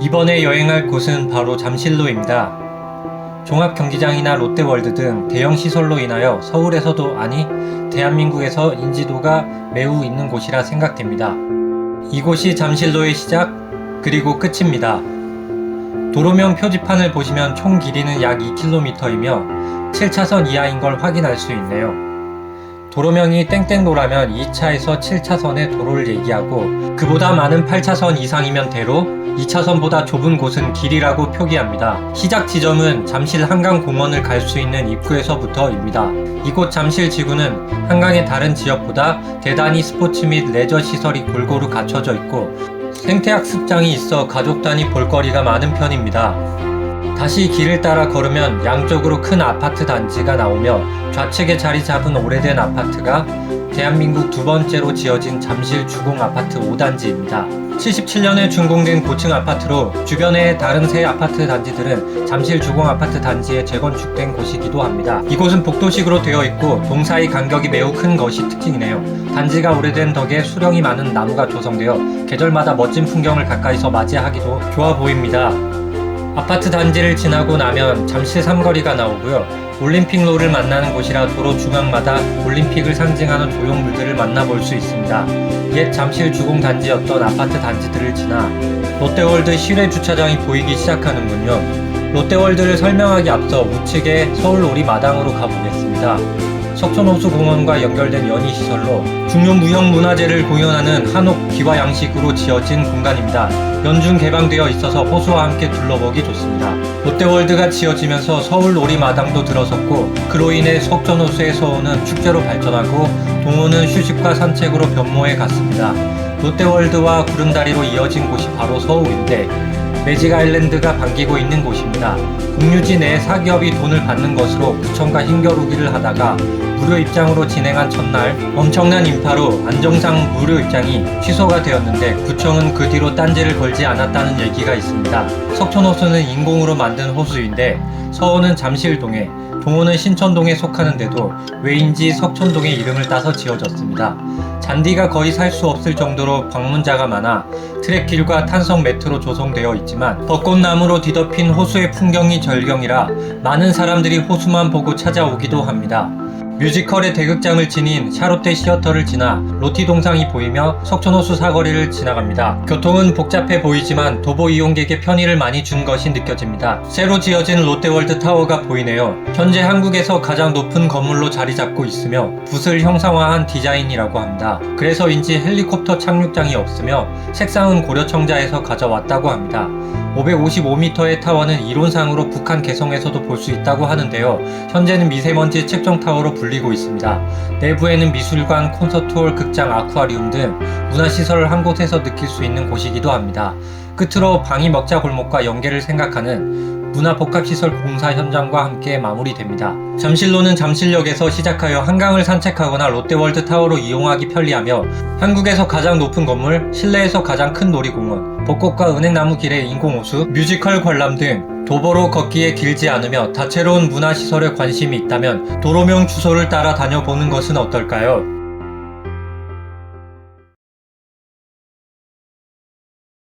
이번에 여행할 곳은 바로 잠실로입니다. 종합경기장이나 롯데월드 등 대형 시설로 인하여 서울에서도 아니 대한민국에서 인지도가 매우 있는 곳이라 생각됩니다. 이곳이 잠실로의 시작 그리고 끝입니다. 도로명 표지판을 보시면 총 길이는 약 2km이며 7차선 이하인 걸 확인할 수 있네요. 도로명이 땡땡도라면 2차에서 7차선의 도로를 얘기하고 그보다 많은 8차선 이상이면 대로, 2차선보다 좁은 곳은 길이라고 표기합니다. 시작 지점은 잠실 한강공원을 갈 수 있는 입구에서부터입니다. 이곳 잠실지구는 한강의 다른 지역보다 대단히 스포츠 및 레저 시설이 골고루 갖춰져 있고 생태학습장이 있어 가족 단위 볼거리가 많은 편입니다. 다시 길을 따라 걸으면 양쪽으로 큰 아파트 단지가 나오며 좌측에 자리 잡은 오래된 아파트가 대한민국 두 번째로 지어진 잠실 주공 아파트 5단지입니다. 77년에 준공된 고층 아파트로 주변의 다른 세 아파트 단지들은 잠실 주공 아파트 단지에 재건축된 곳이기도 합니다. 이곳은 복도식으로 되어 있고 동사이 간격이 매우 큰 것이 특징이네요. 단지가 오래된 덕에 수령이 많은 나무가 조성되어 계절마다 멋진 풍경을 가까이서 맞이하기도 좋아 보입니다. 아파트 단지를 지나고 나면 잠실 삼거리가 나오고요. 올림픽로를 만나는 곳이라 도로 중앙마다 올림픽을 상징하는 조형물들을 만나볼 수 있습니다. 옛 잠실 주공단지였던 아파트 단지들을 지나 롯데월드 실외 주차장이 보이기 시작하는군요. 롯데월드를 설명하기 앞서 우측의 서울오리 마당으로 가보겠습니다. 석촌호수공원과 연결된 연희시설로 중요 무형문화재를 공연하는 한옥 기와양식으로 지어진 공간입니다. 연중 개방되어 있어서 호수와 함께 둘러보기 좋습니다. 롯데월드가 지어지면서 서울오리 마당도 들어섰고 그로 인해 석촌호수의 서호는 축제로 발전하고 동호는 휴식과 산책으로 변모해 갔습니다. 롯데월드와 구름다리로 이어진 곳이 바로 서호인데 매직 아일랜드가 반기고 있는 곳입니다. 공유지 내 사기업이 돈을 받는 것으로 구청과 힘겨루기를 하다가 무료 입장으로 진행한 첫날 엄청난 인파로 안정상 무료 입장이 취소가 되었는데 구청은 그 뒤로 딴지를 걸지 않았다는 얘기가 있습니다. 석촌호수는 인공으로 만든 호수인데 서호는 잠실동에, 동호는 신천동에 속하는데도 왜인지 석촌동의 이름을 따서 지어졌습니다. 잔디가 거의 살 수 없을 정도로 방문자가 많아 트랙길과 탄성 매트로 조성되어 있지만 벚꽃나무로 뒤덮인 호수의 풍경이 절경이라 많은 사람들이 호수만 보고 찾아오기도 합니다. 뮤지컬의 대극장을 지닌 샤롯데 시어터를 지나 로티 동상이 보이며 석촌호수 사거리를 지나갑니다. 교통은 복잡해 보이지만 도보 이용객의 편의를 많이 준 것이 느껴집니다. 새로 지어진 롯데월드 타워가 보이네요. 현재 한국에서 가장 높은 건물로 자리 잡고 있으며 붓을 형상화한 디자인이라고 합니다. 그래서인지 헬리콥터 착륙장이 없으며 색상은 고려청자에서 가져왔다고 합니다. 555m의 타워는 이론상으로 북한 개성에서도 볼 수 있다고 하는데요. 현재는 미세먼지 측정 타워로 불리고 있습니다. 내부에는 미술관, 콘서트홀, 극장, 아쿠아리움 등 문화시설을 한 곳에서 느낄 수 있는 곳이기도 합니다. 끝으로 방이 먹자 골목과 연계를 생각하는 문화복합시설 공사 현장과 함께 마무리됩니다. 잠실로는 잠실역에서 시작하여 한강을 산책하거나 롯데월드 타워로 이용하기 편리하며 한국에서 가장 높은 건물, 실내에서 가장 큰 놀이공원, 벚꽃과 은행나무 길의 인공호수, 뮤지컬 관람 등 도보로 걷기에 길지 않으며 다채로운 문화시설에 관심이 있다면 도로명 주소를 따라 다녀보는 것은 어떨까요?